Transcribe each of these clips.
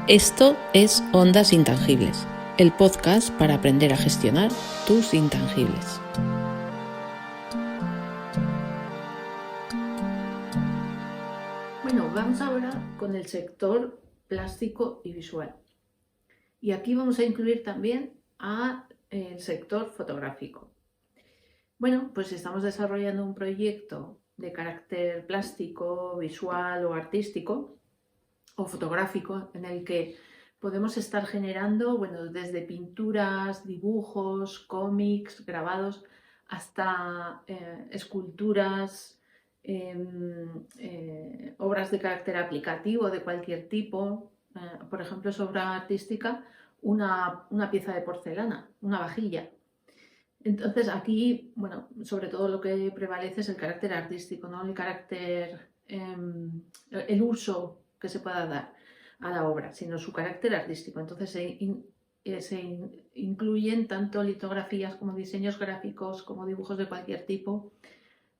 Esto es Ondas Intangibles, el podcast para aprender a gestionar tus intangibles. Bueno, vamos ahora con el sector plástico y visual. Y aquí vamos a incluir también el sector fotográfico. Bueno, pues estamos desarrollando un proyecto de carácter plástico, visual o artístico o fotográfico en el que podemos estar generando, bueno, desde pinturas, dibujos, cómics, grabados, hasta esculturas, obras de carácter aplicativo de cualquier tipo. Por ejemplo, es obra artística una pieza de porcelana, una vajilla. Entonces aquí, bueno, sobre todo lo que prevalece es el carácter artístico, ¿no? El carácter, el uso que se pueda dar a la obra, sino su carácter artístico. Entonces se incluyen tanto litografías como diseños gráficos, como dibujos de cualquier tipo,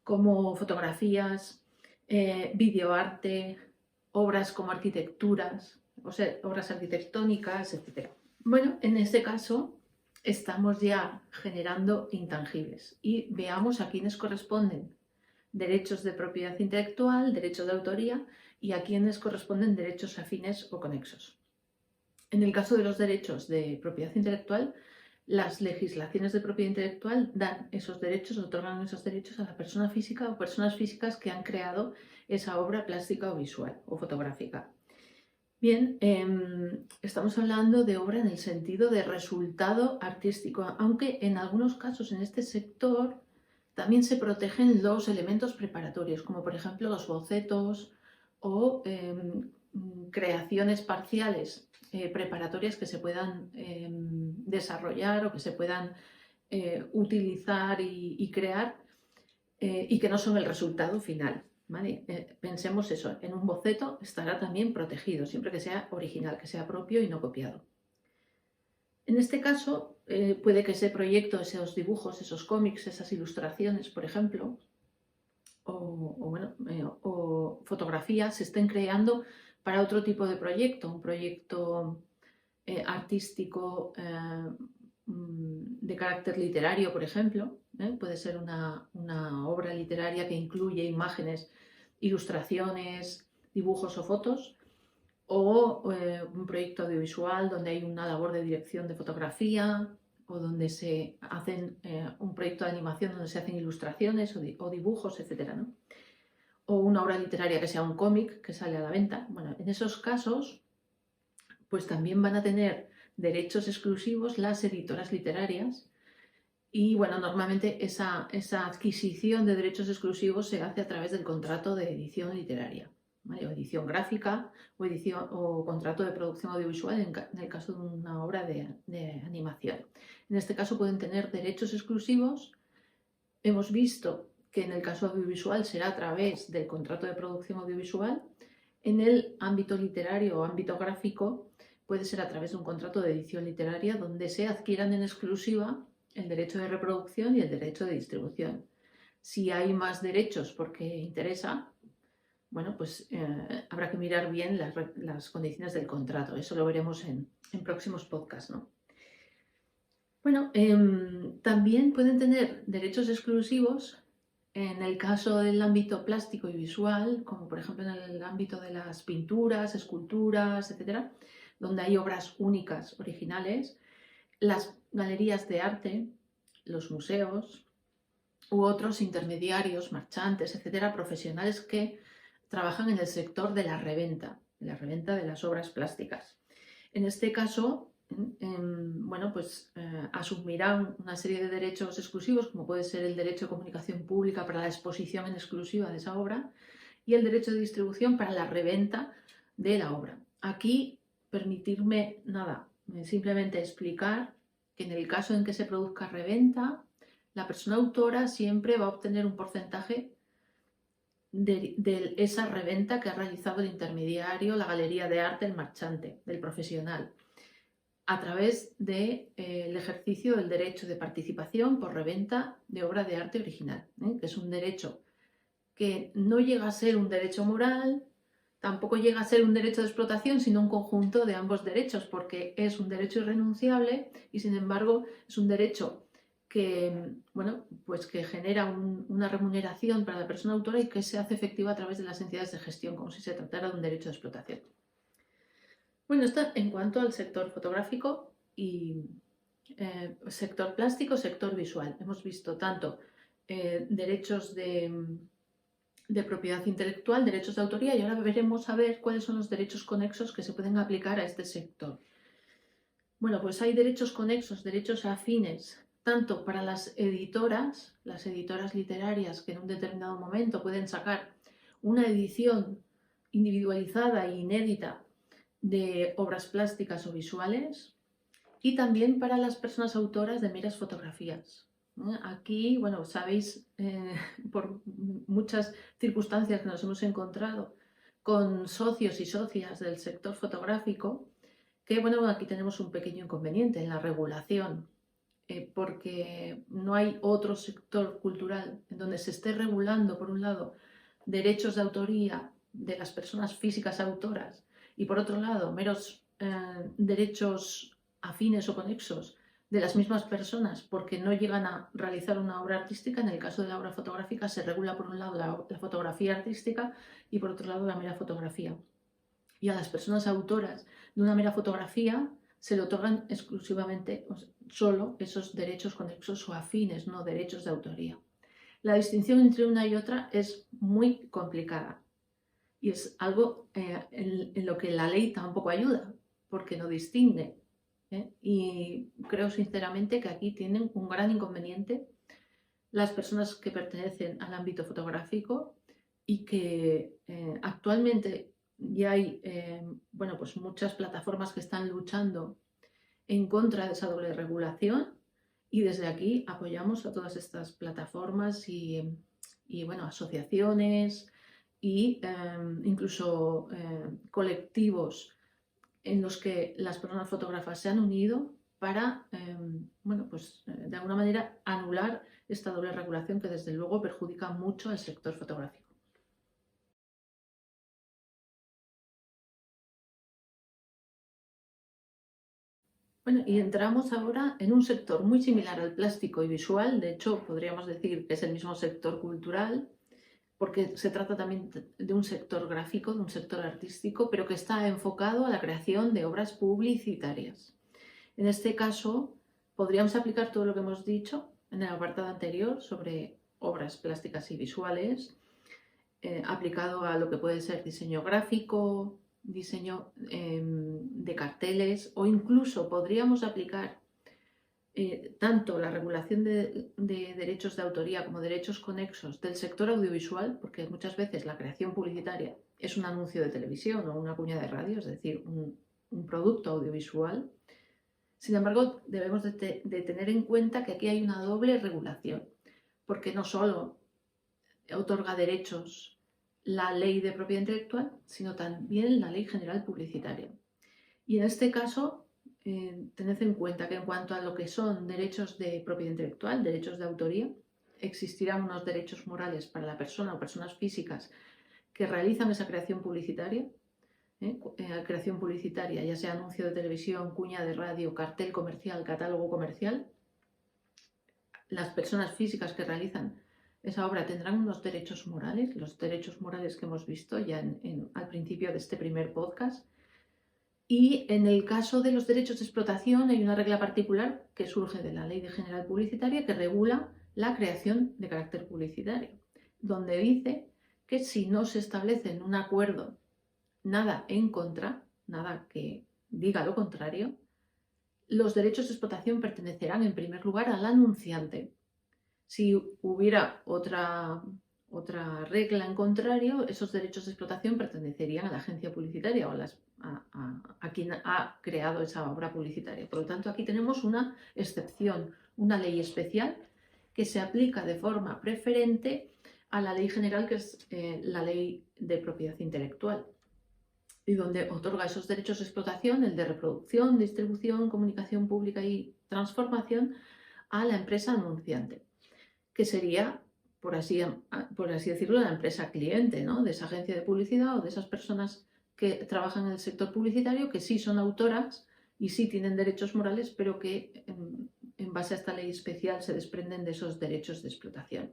como fotografías, videoarte, obras como arquitecturas, o sea, obras arquitectónicas, etc. Bueno, en este caso estamos ya generando intangibles y veamos a quiénes corresponden derechos de propiedad intelectual, derechos de autoría y a quiénes corresponden derechos afines o conexos. En el caso de los derechos de propiedad intelectual, las legislaciones de propiedad intelectual dan esos derechos, otorgan esos derechos a la persona física o personas físicas que han creado esa obra plástica o visual o fotográfica. Bien, estamos hablando de obra en el sentido de resultado artístico, aunque en algunos casos en este sector también se protegen los elementos preparatorios, como por ejemplo los bocetos o creaciones parciales preparatorias que se puedan desarrollar o que se puedan utilizar y crear y que no son el resultado final. ¿Vale? Pensemos eso, en un boceto estará también protegido, siempre que sea original, que sea propio y no copiado. En este caso, puede que ese proyecto, esos dibujos, esos cómics, esas ilustraciones, por ejemplo, o fotografías se estén creando para otro tipo de proyecto, un proyecto artístico de carácter literario, por ejemplo. Puede ser una obra literaria que incluye imágenes, ilustraciones, dibujos o fotos, o un proyecto audiovisual donde hay una labor de dirección de fotografía, o donde se hacen un proyecto de animación donde se hacen ilustraciones o dibujos, etc., ¿no? O una obra literaria que sea un cómic que sale a la venta. Bueno, en esos casos, pues también van a tener derechos exclusivos las editoras literarias y, bueno, normalmente esa adquisición de derechos exclusivos se hace a través del contrato de edición literaria, ¿vale? O edición gráfica o contrato de producción audiovisual en el caso de una obra de animación. En este caso pueden tener derechos exclusivos. Hemos visto que en el caso audiovisual será a través del contrato de producción audiovisual. En el ámbito literario o ámbito gráfico puede ser a través de un contrato de edición literaria donde se adquieran en exclusiva el derecho de reproducción y el derecho de distribución. Si hay más derechos porque interesa, bueno, pues habrá que mirar bien las condiciones del contrato. Eso lo veremos en próximos podcasts, ¿no? Bueno, también pueden tener derechos exclusivos en el caso del ámbito plástico y visual, como por ejemplo en el ámbito de las pinturas, esculturas, etcétera, donde hay obras únicas, originales, las galerías de arte, los museos u otros intermediarios, marchantes, etcétera, profesionales que trabajan en el sector de la reventa de las obras plásticas. En este caso, bueno, pues asumirán una serie de derechos exclusivos, como puede ser el derecho de comunicación pública para la exposición en exclusiva de esa obra y el derecho de distribución para la reventa de la obra. Aquí, permitirme, simplemente explicar que en el caso en que se produzca reventa, la persona autora siempre va a obtener un porcentaje de esa reventa que ha realizado el intermediario, la galería de arte, el marchante, del profesional, a través del ejercicio del derecho de participación por reventa de obra de arte original, que es un derecho que no llega a ser un derecho moral, tampoco llega a ser un derecho de explotación, sino un conjunto de ambos derechos, porque es un derecho irrenunciable y, sin embargo, es un derecho que, bueno, pues que genera una remuneración para la persona autora y que se hace efectiva a través de las entidades de gestión, como si se tratara de un derecho de explotación. Bueno, esto en cuanto al sector fotográfico y sector plástico, sector visual. Hemos visto tanto derechos de propiedad intelectual, derechos de autoría, y ahora veremos a ver cuáles son los derechos conexos que se pueden aplicar a este sector. Bueno, pues hay derechos conexos, derechos afines, tanto para las editoras literarias que en un determinado momento pueden sacar una edición individualizada e inédita de obras plásticas o visuales, y también para las personas autoras de meras fotografías. Aquí, bueno, sabéis, por muchas circunstancias que nos hemos encontrado con socios y socias del sector fotográfico, que, bueno, aquí tenemos un pequeño inconveniente en la regulación, porque no hay otro sector cultural en donde se esté regulando, por un lado, derechos de autoría de las personas físicas autoras y, por otro lado, meros derechos afines o conexos de las mismas personas porque no llegan a realizar una obra artística. En el caso de la obra fotográfica se regula, por un lado, la fotografía artística y, por otro lado, la mera fotografía. Y a las personas autoras de una mera fotografía se le otorgan exclusivamente, solo esos derechos conexos o afines, no derechos de autoría. La distinción entre una y otra es muy complicada y es algo en lo que la ley tampoco ayuda, porque no distingue. Y creo sinceramente que aquí tienen un gran inconveniente las personas que pertenecen al ámbito fotográfico y que actualmente ya hay bueno, pues muchas plataformas que están luchando en contra de esa doble regulación, y desde aquí apoyamos a todas estas plataformas y bueno, asociaciones y incluso colectivos en los que las personas fotógrafas se han unido para, bueno, pues de alguna manera anular esta doble regulación que desde luego perjudica mucho al sector fotográfico. Bueno, y entramos ahora en un sector muy similar al plástico y visual. De hecho, podríamos decir que es el mismo sector cultural, porque se trata también de un sector gráfico, de un sector artístico, pero que está enfocado a la creación de obras publicitarias. En este caso, podríamos aplicar todo lo que hemos dicho en el apartado anterior sobre obras plásticas y visuales, aplicado a lo que puede ser diseño gráfico, diseño de carteles, o incluso podríamos aplicar tanto la regulación de derechos de autoría como derechos conexos del sector audiovisual, porque muchas veces la creación publicitaria es un anuncio de televisión o una cuña de radio, es decir, un producto audiovisual. Sin embargo, debemos de tener en cuenta que aquí hay una doble regulación, porque no solo otorga derechos la ley de propiedad intelectual, sino también la ley general publicitaria. Y en este caso, tened en cuenta que en cuanto a lo que son derechos de propiedad intelectual, derechos de autoría, existirán unos derechos morales para la persona o personas físicas que realizan esa creación publicitaria, creación publicitaria, ya sea anuncio de televisión, cuña de radio, cartel comercial, catálogo comercial. Las personas físicas que realizan esa obra tendrán unos derechos morales, los derechos morales que hemos visto ya al principio de este primer podcast. Y en el caso de los derechos de explotación hay una regla particular que surge de la Ley General Publicitaria que regula la creación de carácter publicitario, donde dice que si no se establece en un acuerdo nada en contra, nada que diga lo contrario, los derechos de explotación pertenecerán en primer lugar al anunciante. Si hubiera otra regla en contrario, esos derechos de explotación pertenecerían a la agencia publicitaria o a quien ha creado esa obra publicitaria. Por lo tanto, aquí tenemos una excepción, una ley especial que se aplica de forma preferente a la ley general, que es la ley de propiedad intelectual, y donde otorga esos derechos de explotación, el de reproducción, distribución, comunicación pública y transformación, a la empresa anunciante, que sería por así decirlo, la empresa cliente, ¿no? De esa agencia de publicidad o de esas personas que trabajan en el sector publicitario, que sí son autoras y sí tienen derechos morales, pero que en base a esta ley especial se desprenden de esos derechos de explotación.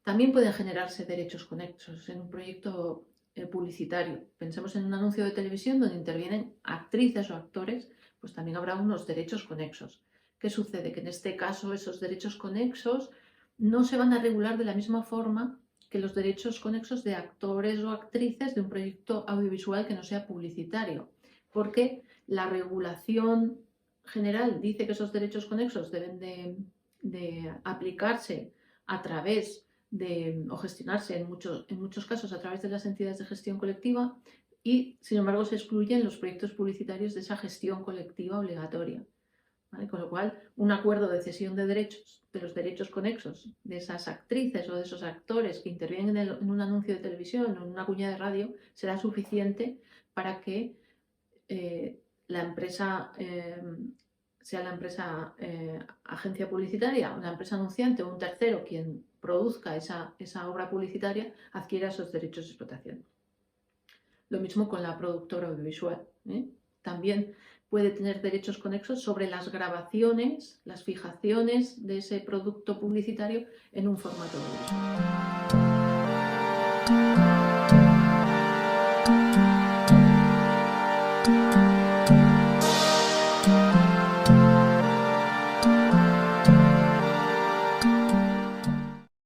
También pueden generarse derechos conexos en un proyecto publicitario. Pensemos en un anuncio de televisión donde intervienen actrices o actores, pues también habrá unos derechos conexos. ¿Qué sucede? Que en este caso esos derechos conexos no se van a regular de la misma forma que los derechos conexos de actores o actrices de un proyecto audiovisual que no sea publicitario, porque la regulación general dice que esos derechos conexos deben de aplicarse a través o gestionarse en muchos casos a través de las entidades de gestión colectiva y, sin embargo, se excluyen los proyectos publicitarios de esa gestión colectiva obligatoria. ¿Vale? Con lo cual, un acuerdo de cesión de derechos, de los derechos conexos de esas actrices o de esos actores que intervienen en un anuncio de televisión o en una cuña de radio será suficiente para que la empresa sea la empresa agencia publicitaria, una empresa anunciante o un tercero quien produzca esa obra publicitaria, adquiera esos derechos de explotación. Lo mismo con la productora audiovisual. También puede tener derechos conexos sobre las grabaciones, las fijaciones de ese producto publicitario en un formato audiovisual.